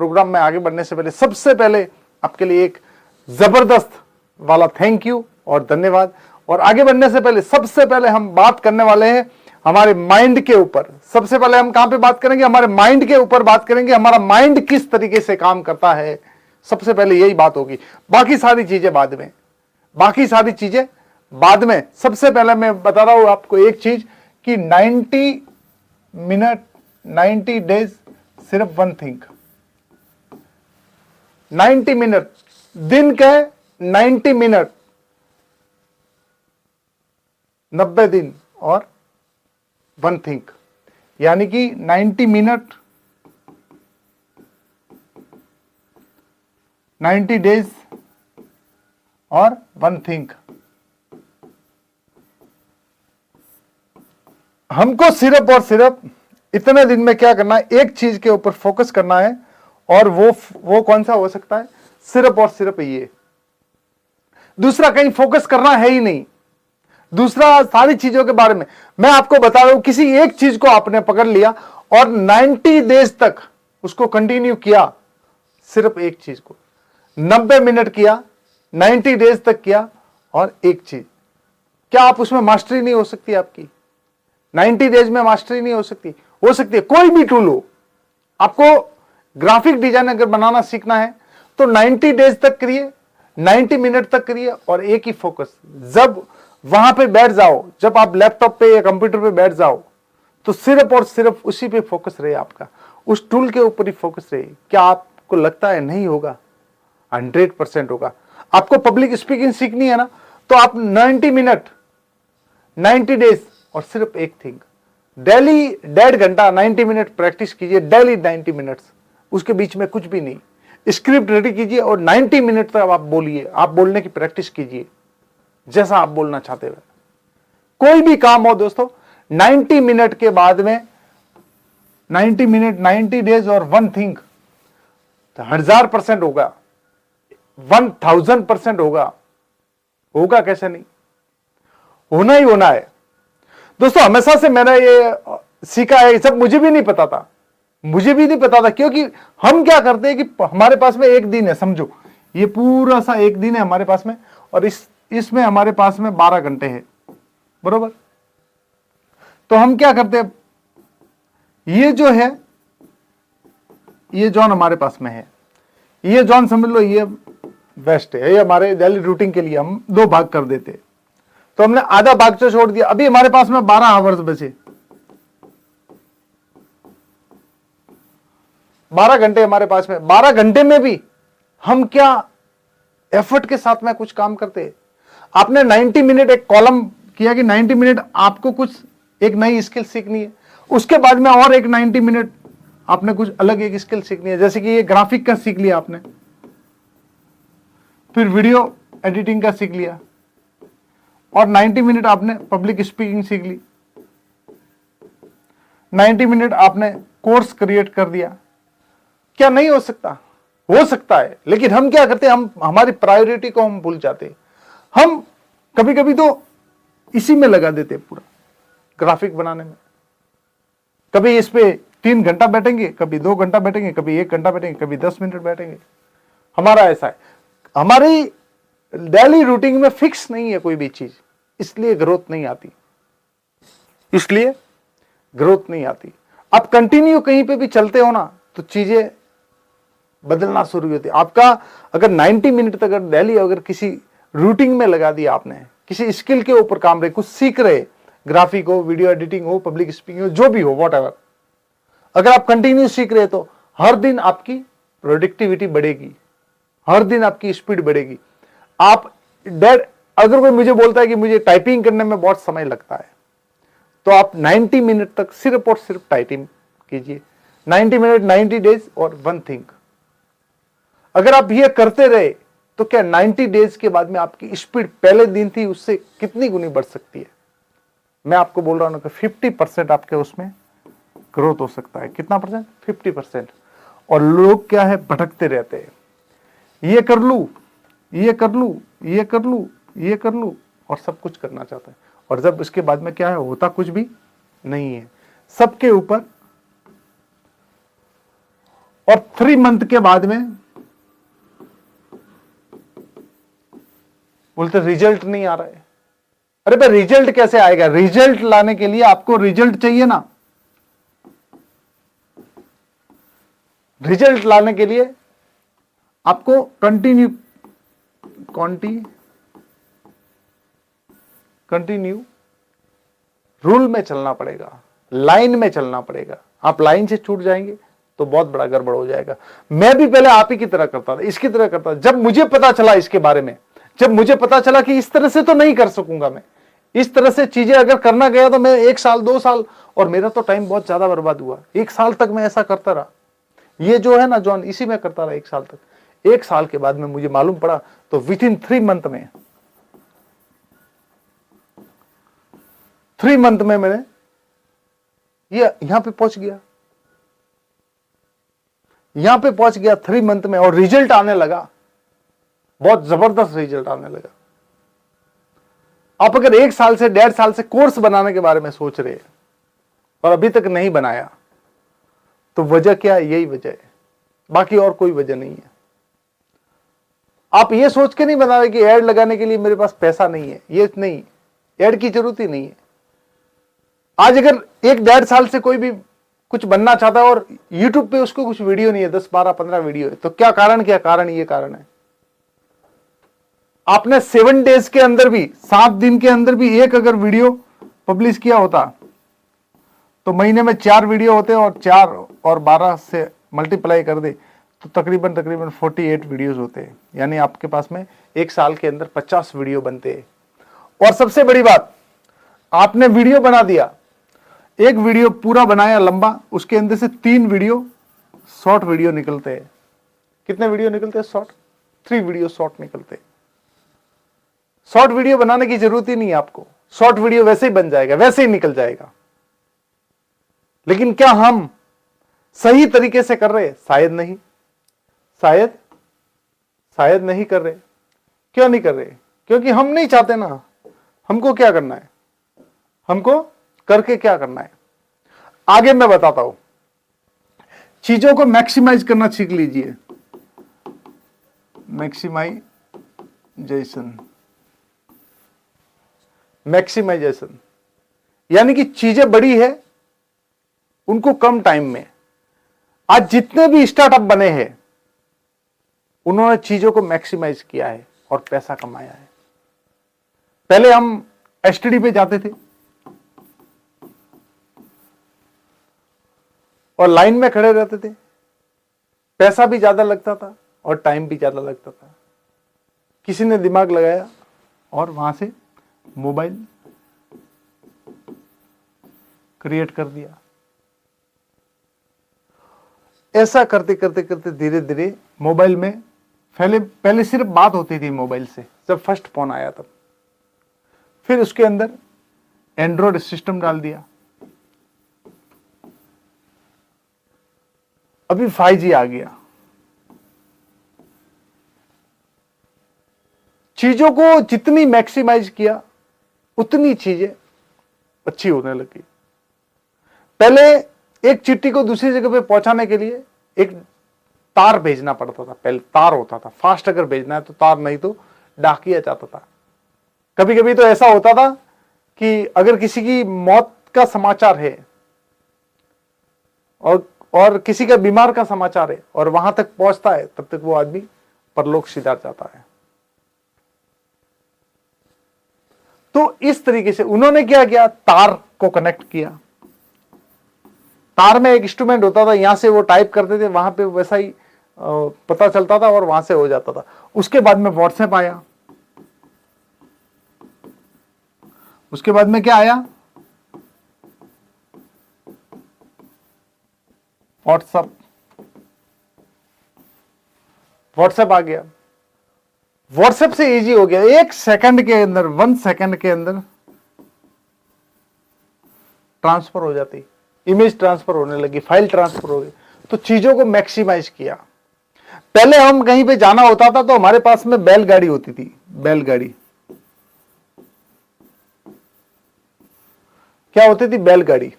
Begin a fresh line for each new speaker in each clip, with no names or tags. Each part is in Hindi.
प्रोग्राम में आगे बढ़ने से पहले सबसे पहले आपके लिए एक जबरदस्त वाला थैंक यू और धन्यवाद। और आगे बढ़ने से पहले सबसे पहले हम बात करने वाले हैं हमारे माइंड के ऊपर। सबसे पहले हम कहां पे बात करेंगे? हमारे माइंड के ऊपर बात करेंगे। हमारा माइंड किस तरीके से काम करता है, सबसे पहले यही बात होगी। बाकी सारी चीजें बाद में, बाकी सारी चीजें बाद में। सबसे पहले मैं बता रहा हूं आपको एक चीज कि 90 मिनट 90 डेज सिर्फ वन थिंग। 90 मिनट दिन के 90 मिनट 90 दिन और वन थिंक, यानी कि 90 मिनट 90 डेज और वन थिंक। हमको सिर्फ और सिर्फ इतने दिन में क्या करना है? एक चीज के ऊपर फोकस करना है। और वो कौन सा हो सकता है? सिर्फ और सिर्फ ये। दूसरा कहीं फोकस करना है ही नहीं। दूसरा सारी चीजों के बारे में मैं आपको बता रहा हूं। किसी एक चीज को आपने पकड़ लिया और 90 डेज तक उसको कंटिन्यू किया, सिर्फ एक चीज को 90 मिनट किया, 90 डेज तक किया और एक चीज, क्या आप उसमें मास्टरी नहीं हो सकती? आपकी 90 डेज में मास्टरी नहीं हो सकती? हो सकती है। कोई भी टूल हो, आपको ग्राफिक डिजाइन अगर बनाना सीखना है तो 90 डेज तक करिए, 90 मिनट तक करिए और एक ही फोकस। जब वहां पे बैठ जाओ, जब आप लैपटॉप पे या कंप्यूटर पे बैठ जाओ, तो सिर्फ और सिर्फ उसी पे फोकस रहे, आपका उस टूल के ऊपर ही फोकस रहे। क्या आपको लगता है नहीं होगा? 100% होगा। आपको पब्लिक स्पीकिंग सीखनी है ना, तो आप 90 मिनट 90 डेज और सिर्फ एक थिंग, डेली 1.5 घंटा 90 मिनट प्रैक्टिस कीजिए, डेली 90 मिनट्स, उसके बीच में कुछ भी नहीं। स्क्रिप्ट रेडी कीजिए और 90 मिनट तक आप बोलिए, आप बोलने की प्रैक्टिस कीजिए जैसा आप बोलना चाहते हो। कोई भी काम हो दोस्तों, 90 मिनट के बाद में 90 मिनट 90 डेज और वन थिंग, 1000% होगा, 1000% होगा। होगा कैसे नहीं? होना ही होना है दोस्तों। हमेशा से मैंने ये सीखा है, सब मुझे भी नहीं पता था, मुझे भी नहीं पता था। क्योंकि हम क्या करते हैं कि हमारे पास में एक दिन है, समझो ये पूरा सा एक दिन है हमारे पास में, और इसमें हमारे पास में 12 घंटे हैं, बरोबर। तो हम क्या करते हैं, ये जो है, ये जोन हमारे पास में है, ये जोन समझ लो ये वेस्ट है। ये हमारे डेली रूटीन के लिए हम 2 भाग कर देते, तो हमने आधा भाग तो छोड़ दिया। अभी हमारे पास में 12 आवर्स बचे, 12 घंटे हमारे पास में। 12 घंटे में भी हम क्या एफर्ट के साथ में कुछ काम करते। आपने 90 मिनट एक कॉलम किया कि 90 मिनट आपको कुछ एक नई स्किल सीखनी है, उसके बाद में और एक 90 मिनट आपने कुछ अलग एक स्किल सीखनी है। जैसे कि ये ग्राफिक का सीख लिया आपने, फिर वीडियो एडिटिंग का सीख लिया, और 90 मिनट आपने पब्लिक स्पीकिंग सीख ली, 90 मिनट आपने कोर्स क्रिएट कर दिया। क्या नहीं हो सकता? हो सकता है। लेकिन हम क्या करते हैं, हम हमारी प्रायोरिटी को हम भूल जाते हैं। हम कभी कभी तो इसी में लगा देते हैं पूरा, ग्राफिक बनाने में। कभी इस पे 3 घंटा बैठेंगे, कभी 2 घंटा बैठेंगे, कभी 1 घंटा बैठेंगे, कभी 10 मिनट बैठेंगे। हमारा ऐसा है, हमारी डेली रूटीन में फिक्स नहीं है कोई भी चीज, इसलिए ग्रोथ नहीं आती, इसलिए ग्रोथ नहीं आती। आप कंटिन्यू कहीं पे भी चलते हो ना, तो चीजें बदलना शुरू होती है। आपका अगर 90 मिनट तक अगर डेली अगर किसी रूटीन में लगा दिया, आपने किसी स्किल के ऊपर काम रहे, कुछ सीख रहे, ग्राफिक हो, वीडियो एडिटिंग हो, पब्लिक स्पीकिंग हो, जो भी हो, व्हाटएवर, अगर आप कंटिन्यू सीख रहे तो हर दिन आपकी प्रोडक्टिविटी बढ़ेगी, हर दिन आपकी स्पीड बढ़ेगी। आप अगर कोई मुझे बोलता है कि मुझे टाइपिंग करने में बहुत समय लगता है, तो आप 90 मिनट तक सिर्फ और सिर्फ टाइपिंग कीजिए, 90 मिनट 90 डेज और वन थिंग। अगर आप ये करते रहे तो क्या 90 डेज के बाद में आपकी स्पीड पहले दिन थी उससे कितनी गुनी बढ़ सकती है। मैं आपको बोल रहा हूं कि 50% आपके उसमें ग्रोथ हो सकता है। कितना परसेंट? 50%। और लोग क्या है, भटकते रहते हैं, ये कर लूं, ये कर लूं, ये कर लूं, ये कर लूं, और सब कुछ करना चाहता है। और जब इसके बाद में क्या है, होता कुछ भी नहीं है सबके ऊपर। और 3 मंथ के बाद में बोलते रिजल्ट नहीं आ रहा है। अरे भाई रिजल्ट कैसे आएगा? रिजल्ट लाने के लिए आपको रिजल्ट चाहिए ना। रिजल्ट लाने के लिए आपको कंटिन्यू रूल में चलना पड़ेगा, लाइन में चलना पड़ेगा। आप लाइन से छूट जाएंगे तो बहुत बड़ा गड़बड़ हो जाएगा। मैं भी पहले आप ही की तरह करता था, इसकी तरह करता था। जब मुझे पता चला इसके बारे में, जब मुझे पता चला कि इस तरह से तो नहीं कर सकूंगा मैं, इस तरह से चीजें अगर करना गया तो मैं 1 साल 2 साल, और मेरा तो टाइम बहुत ज्यादा बर्बाद हुआ। 1 साल तक मैं ऐसा करता रहा। ये जो है ना जॉन, इसी में करता रहा 1 साल तक। 1 साल के बाद में मुझे मालूम पड़ा, तो विद इन 3 मंथ में, 3 मंथ में मैंने ये यहां पे पहुंच गया, यहां पे पहुंच गया 3 मंथ में। और रिजल्ट आने लगा, बहुत जबरदस्त रिजल्ट आने लगा। आप अगर 1 साल से 1.5 साल से कोर्स बनाने के बारे में सोच रहे हैं और अभी तक नहीं बनाया, तो वजह क्या है? यही वजह है, बाकी और कोई वजह नहीं है। आप ये सोच के नहीं बना रहे कि एड लगाने के लिए मेरे पास पैसा नहीं है, ये नहीं, एड की जरूरत ही नहीं है। आज अगर 1-1.5 साल से कोई भी कुछ बनना चाहता है और YouTube पे उसको कुछ वीडियो नहीं है, 10, 12, 15 वीडियो है, तो क्या कारण? क्या कारण? ये कारण है आपने 7 डेज के अंदर भी, 7 दिन के अंदर भी एक अगर वीडियो पब्लिश किया होता, तो महीने में 4 वीडियो होते, और 4 और 12 से मल्टीप्लाई कर दे तो तकरीबन 48 वीडियोस होते हैं। यानी आपके पास में 1 साल के अंदर 50 वीडियो बनते हैं। और सबसे बड़ी बात, आपने वीडियो बना दिया, एक वीडियो पूरा बनाया लंबा, उसके अंदर से 3 वीडियो शॉर्ट वीडियो निकलते हैं। कितने वीडियो निकलते हैं? शॉर्ट, 3 वीडियो शॉर्ट निकलते हैं। शॉर्ट वीडियो बनाने की जरूरत ही नहीं है आपको, शॉर्ट वीडियो वैसे ही बन जाएगा, वैसे ही निकल जाएगा। लेकिन क्या हम सही तरीके से कर रहे? शायद नहीं, शायद नहीं कर रहे। क्यों नहीं कर रहे? क्योंकि हम नहीं चाहते ना। हमको क्या करना है? हमको करके क्या करना है? आगे मैं बताता हूं। चीजों को मैक्सिमाइज करना सीख लीजिए। मैक्सिमाइजेशन यानी कि चीजें बड़ी है, उनको कम टाइम में। आज जितने भी स्टार्टअप बने हैं, उन्होंने चीजों को मैक्सिमाइज किया है और पैसा कमाया है। पहले हम एसटीडी पे जाते थे और लाइन में खड़े रहते थे, पैसा भी ज्यादा लगता था और टाइम भी ज्यादा लगता था। किसी ने दिमाग लगाया और वहां से मोबाइल क्रिएट कर दिया। ऐसा करते करते करते धीरे धीरे मोबाइल में पहले सिर्फ बात होती थी मोबाइल से, जब फर्स्ट फोन आया तब। फिर उसके अंदर एंड्रॉयड सिस्टम डाल दिया। अभी 5G आ गया। चीजों को जितनी मैक्सिमाइज किया, उतनी चीजें अच्छी होने लगी। पहले एक चिट्ठी को दूसरी जगह पे पहुंचाने के लिए एक तार भेजना पड़ता था। पहले तार होता था, फास्ट अगर भेजना है तो तार, नहीं तो डाकिया जाता था। कभी कभी तो ऐसा होता था कि अगर किसी की मौत का समाचार है और किसी का बीमार का समाचार है और वहां तक पहुंचता है, तब तक वो आदमी परलोक सिधार जाता है। तो इस तरीके से उन्होंने क्या किया, तार को कनेक्ट किया। तार में एक इंस्ट्रूमेंट होता था, यहां से वो टाइप करते थे, वहां पे वैसा ही पता चलता था और वहां से हो जाता था। उसके बाद में व्हाट्सएप आया। उसके बाद में क्या आया? व्हाट्सएप आ गया। व्हाट्सएप से इजी हो गया, 1 सेकंड के अंदर, 1 सेकंड के अंदर ट्रांसफर हो जाती, इमेज ट्रांसफर होने लगी, फाइल ट्रांसफर हो गई। तो चीजों को मैक्सिमाइज किया। पहले हम कहीं पे जाना होता था तो हमारे पास में बैलगाड़ी होती थी। बैलगाड़ी क्या होती थी? बैलगाड़ी।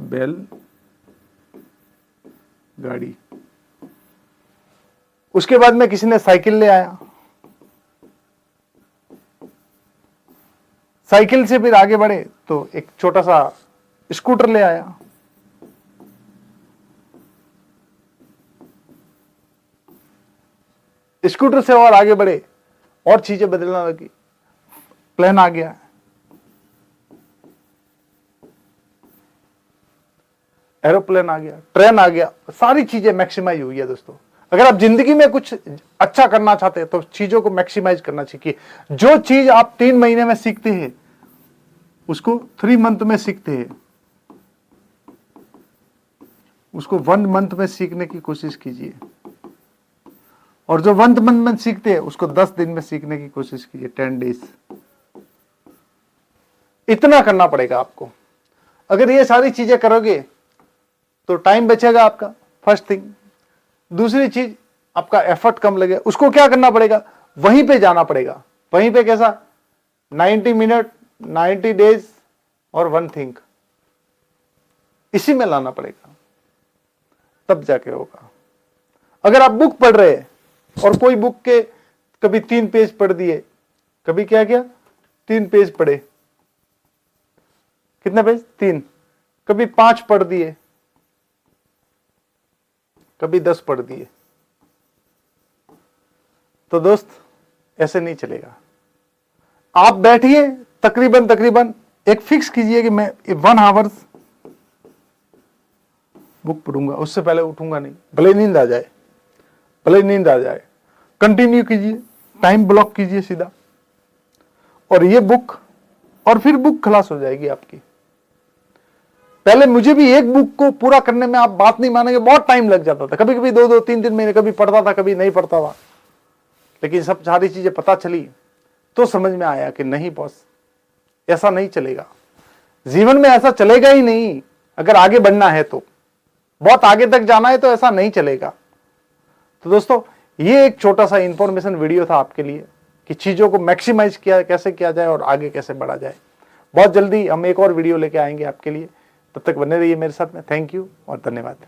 बैल गाड़ी। उसके बाद में किसी ने साइकिल ले आया, साइकिल से फिर आगे बढ़े तो एक छोटा सा स्कूटर ले आया, स्कूटर से और आगे बढ़े और चीजें बदलने लगी, प्लेन आ गया, एरोप्लेन आ गया, ट्रेन आ गया, सारी चीजें मैक्सिमाइज हुई है दोस्तों। अगर आप जिंदगी में कुछ अच्छा करना चाहते हैं तो चीजों को मैक्सिमाइज करना सीखिए। जो चीज आप 3 महीने में सीखते हैं उसको 3 मंथ में सीखते हैं, उसको 1 मंथ में सीखने की कोशिश कीजिए, और जो 1 मंथ में सीखते हैं उसको 10 दिन में सीखने की कोशिश कीजिए, 10 डेज। इतना करना पड़ेगा आपको। अगर ये सारी चीजें करोगे तो टाइम बचेगा आपका, फर्स्ट थिंग। दूसरी चीज, आपका एफर्ट कम लगे। उसको क्या करना पड़ेगा, वहीं पे जाना पड़ेगा। वहीं पे कैसा, 90 मिनट, 90 डेज और 1 थिंग, इसी में लाना पड़ेगा, तब जाके होगा। अगर आप बुक पढ़ रहे हैं और कोई बुक के कभी 3 पेज पढ़ दिए, कभी क्या किया 3 पेज पढ़े, कितने पेज 3, कभी 5 पढ़ दिए, कभी 10 पढ़ दिए, तो दोस्त ऐसे नहीं चलेगा। आप बैठिए, तकरीबन एक फिक्स कीजिए कि मैं 1 आवर्स बुक पढ़ूंगा, उससे पहले उठूंगा नहीं, भले नींद आ जाए, भले नींद आ जाए। कंटिन्यू कीजिए, टाइम ब्लॉक कीजिए सीधा, और ये बुक, और फिर बुक खलास हो जाएगी आपकी। पहले मुझे भी एक बुक को पूरा करने में, आप बात नहीं मानेंगे, बहुत टाइम लग जाता था। कभी कभी 2-2, 3-3 महीने कभी पढ़ता था, कभी नहीं पढ़ता था। लेकिन सब सारी चीजें पता चली तो समझ में आया कि नहीं बॉस, ऐसा नहीं चलेगा, जीवन में ऐसा चलेगा ही नहीं। अगर आगे बढ़ना है तो, बहुत आगे तक जाना है तो ऐसा नहीं चलेगा। तो दोस्तों, ये एक छोटा सा इंफॉर्मेशन वीडियो था आपके लिए कि चीजों को मैक्सिमाइज कैसे किया जाए और आगे कैसे बढ़ा जाए। बहुत जल्दी हम एक और वीडियो लेके आएंगे आपके लिए, तब तक बने रहिए मेरे साथ में। थैंक यू और धन्यवाद।